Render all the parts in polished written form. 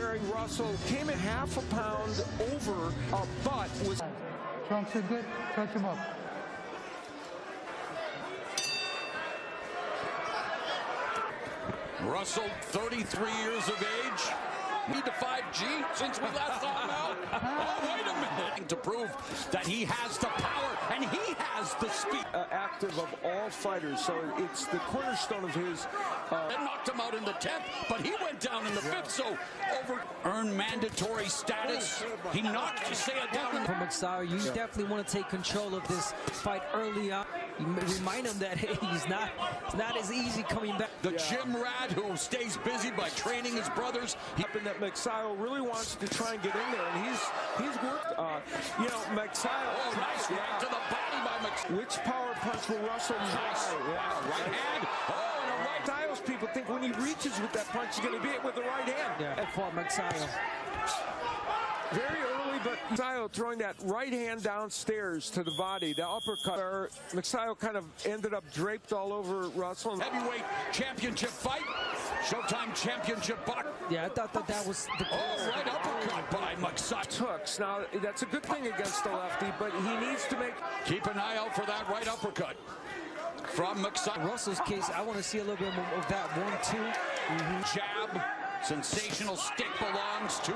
Gary Russell came at half a pound over, but was... Trunks are good. Touch him up. Russell, 33 years of age. Need to 5G since we last saw him out. Oh, wait a minute. To prove that he has the power and he has the speed. Active of all fighters, so it's the cornerstone of his... They knocked him out in the 10th, but he went down in the 5th, so earned mandatory status. He knocked Magsayo down. From Magsayo, you definitely want to take control of this fight early on. You remind him that hey, it's not as easy coming back. The gym rat who stays busy by training his brothers. Happened that Magsayo really wants to try and get in there, and he's worked. You know, Magsayo. Oh, nice right to the body by Magsayo. Which power punch will Russell Nice. Wow, right hand. Oh, and a right. Magsayo's people think when he reaches with that punch, he's going to beat it with the right hand. Yeah, for Magsayo. Very early, but Magsayo throwing that right hand downstairs to the body, the uppercut. Magsayo kind of ended up draped all over Russell. Heavyweight championship fight. Showtime championship box. Yeah, I thought that was the... Oh, right uppercut by Magsayo. Hooks. Now, that's a good thing against the lefty, but he needs to make... Keep an eye out for that right uppercut from Magsayo. Russell's case, I want to see a little bit more of that 1-2. Jab. Sensational stick belongs to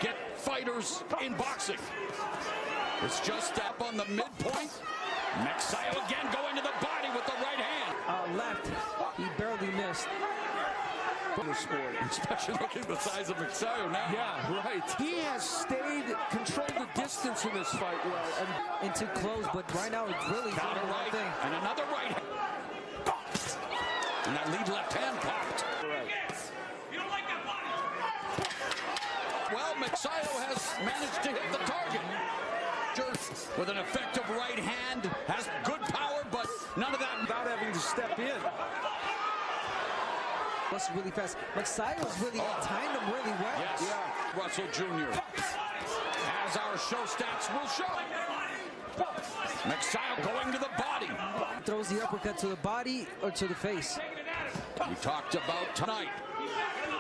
get fighters in boxing. It's just up on the midpoint. Magsayo again going to the body with the right hand. Left. He barely missed. The sport. Especially looking at the size of Magsayo now. Yeah, right. He has controlled the distance in this fight well. And too close, but right now it's really Counter doing right, the thing. and another right hand. And that lead left hand popped. Right. Well, Magsayo has managed to hit the target. With an effective right hand, has good power, but none of that Without having to step in. That's really fast. Magsayo's really timed him really well. Yes, yeah. Russell Jr. As our show stats will show. Magsayo going to the body. Throws the uppercut to the body or to the face. We talked about tonight.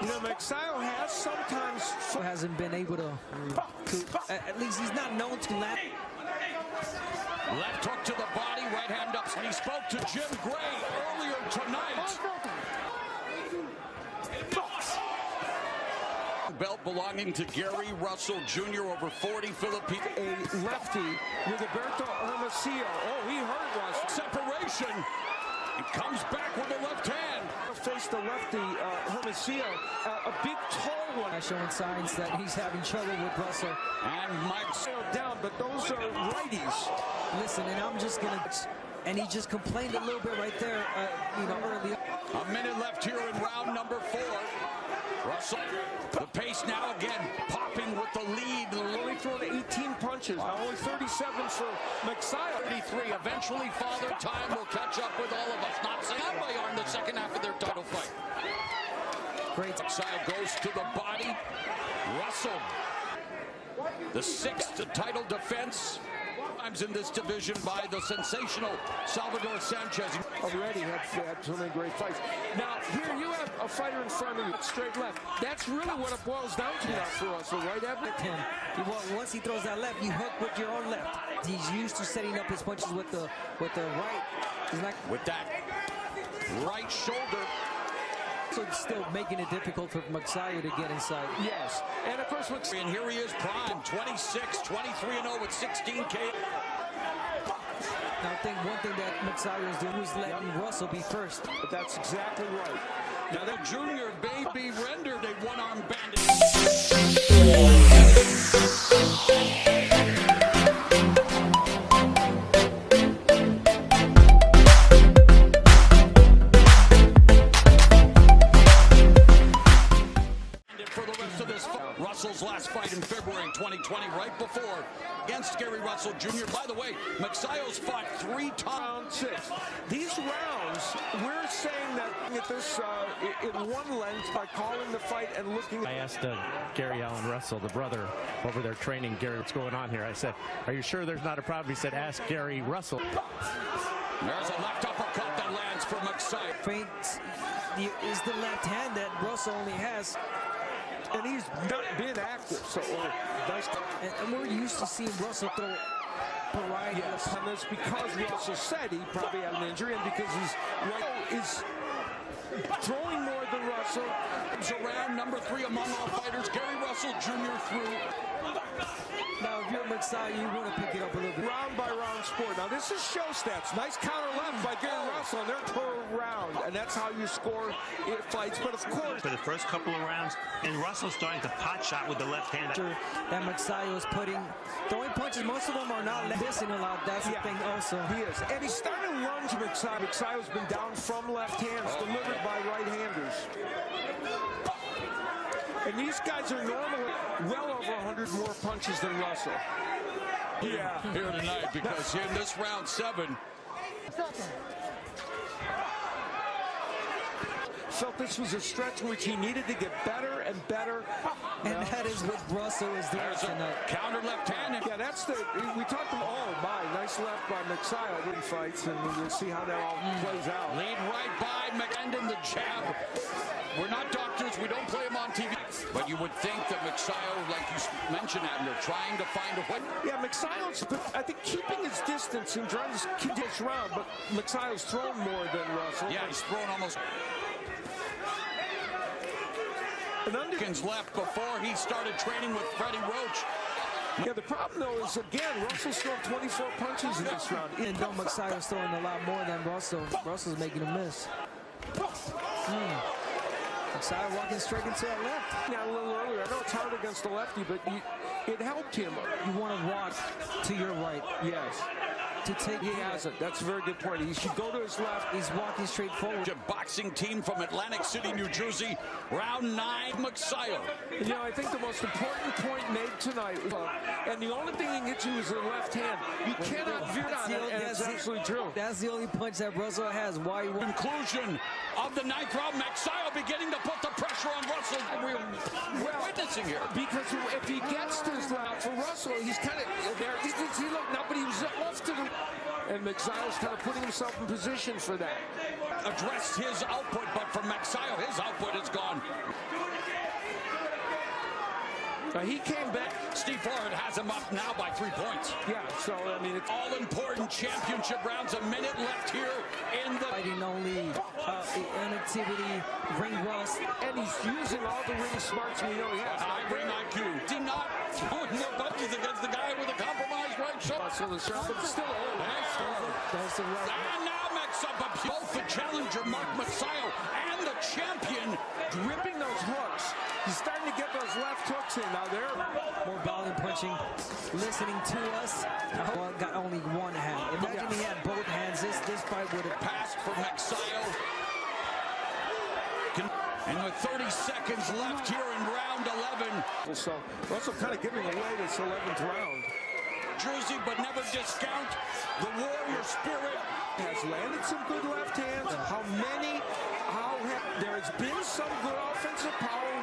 You know, Magsayo has sometimes... Hasn't been able to at least he's not known to land. Left hook to the body, right hand up. And he spoke to Jim Gray earlier tonight. Belt belonging to Gary Russell Jr. over 40 Philippines. A lefty with Alberto Hermosillo. Oh, he hurt Russell. Separation. He comes back with the left hand. Faced the lefty, Hermosillo, a big tall one. Showing signs that he's having trouble with Russell. And Magsayo down, but those are righties. Listen, and I'm just gonna, and he just complained a little bit right there, you know, early. A minute left here in round number 4. Russell, the pace now again, popping with the lead. Only thrown 18 punches, now only 37 for Magsayo. 33. Eventually, Father Time will catch up with all of us. Not saying by on the second half of their title fight. Great. Magsayo goes to the body. Russell, the 6th title defense. Times in this division by the sensational Salvador Sanchez. Already had so many great fights. Now, here you have a fighter in front of you, straight left. That's really what it boils down to now for Russell, right, Evan? Once he throws that left, you hook with your own left. He's used to setting up his punches with the right. He's not with that right shoulder. So it's still making it difficult for Magsayo to get inside. Yes, and of course, and here he is, prime, 26, 23-0 with 16K. Now, I think one thing that Magsayo is doing is letting Russell be first. But that's exactly right. Now, the junior baby rendered a one-arm bandit. Russell's last fight in February 2020, right before, against Gary Russell Jr. By the way, Magsayo's fought 3 times. These rounds, we're saying that at this in one lens by calling the fight and looking. I asked Gary Allen Russell, the brother, over there training Gary, what's going on here? I said, are you sure there's not a problem? He said, ask Gary Russell. There's a left uppercut that lands for Magsayo. Feint is the left hand that Russell only has. And he's not been active, so nice. And we're used to seeing Russell throw variety. Yes, and that's because Russell said he probably had an injury, and because he's throwing more than Russell. Comes around number 3 among all fighters, Gary Russell Jr. through. Now, if you're Magsayo, you want to pick it up a little bit. Round by round sport. Now, this is show stats. Nice counter left by Gary Russell, and they're per round, and that's how you score fights. But of course, for the first couple of rounds, and Russell's starting to pot shot with the left hand. That Magsayo is throwing punches. Most of them are not missing a lot. That's the thing also. He is. And he's starting to lunge Magsayo. Magsayo's been down from left hands, delivered by right-handers. And these guys are normally well over 100 more punches than Russell. Yeah, here tonight, because in this round 7, felt this was a stretch in which he needed to get better and better. And that is what Russell is doing tonight. Counter left hand. Yeah, that's we talked about, oh my, nice left by Magsayo when he fights, and we'll see how that all plays out. Lead right by McEndon, the jab. We're not doctors, we don't play him on TV. But you would think that Magsayo, like you mentioned, Abner, trying to find a way. Yeah, Magsayo's, I think, keeping his distance and trying to keep this round, but Magsayo's thrown more than Russell. Yeah, he's thrown almost. Seconds left before he started training with Freddie Roach. Yeah, the problem, though, is, again, Russell's thrown 24 punches in this round. And though Magsayo's throwing a lot more than Russell, Russell's making a miss. Magsayo walking straight into that left. Yeah, a little earlier. I know it's hard against the lefty, but it helped him. You want to walk to your right. Yes. To take he hasn't. That's a very good point. He should go to his left. He's walking straight forward. A boxing team from Atlantic City, New Jersey. Round 9, Magsayo. You know, I think the most important point made tonight, and the only thing he can hit you is the left hand. You cannot veer on it, and it's absolutely true. That's the only punch that Russell has. Why? Conclusion of the 9th round. Magsayo beginning to put the pressure on Russell. We're witnessing here. Because if he gets to his left, for Russell, he's kind of there. He looked now, but he was off to the. And Magsayo's kind of putting himself in position for that. Addressed his output, but for Magsayo, his output is gone. He came back. Steve Florida has him up now by 3 points. Yeah, so, I mean, it's all-important championship rounds. A minute left here in the... Fighting only inactivity, ring rust. And he's using all the ring smarts we know he has. High ring IQ. Did not throwing more punches against the guy with a compromised right shoulder. So the shot, but still, That's the right. And now Magsayo, both the challenger, Mark Magsayo, and the champion gripping those hooks. He's starting to get those left hooks in. Now they're more volume punching, listening to us. Well, got only one hand. Imagine he had both hands. This fight would have passed for Magsayo. And with 30 seconds left here in round 11. So Russell kind of giving away this 11th round. Jersey, but never discount the warrior spirit. Has landed some good left hands. How many? There has been some good offensive power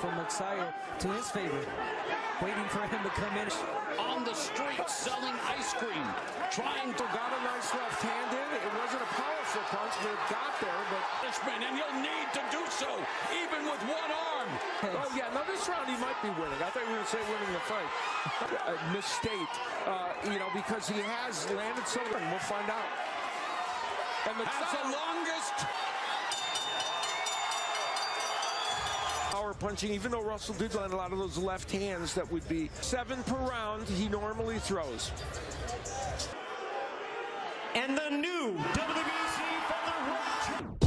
from Magsayo to his favor. Waiting for him to come in. On the street selling ice cream. Trying to got a nice left hand in. It wasn't a powerful punch, but it got there. But and he'll need to do so, even with one arm. Oh yeah, now this round he might be winning. I thought you were going to say winning the fight. Misstate, you know, because he has landed so good. We'll find out. And has the longest power punching, even though Russell did land a lot of those left hands that would be 7 per round he normally throws. And the new WBC featherweight.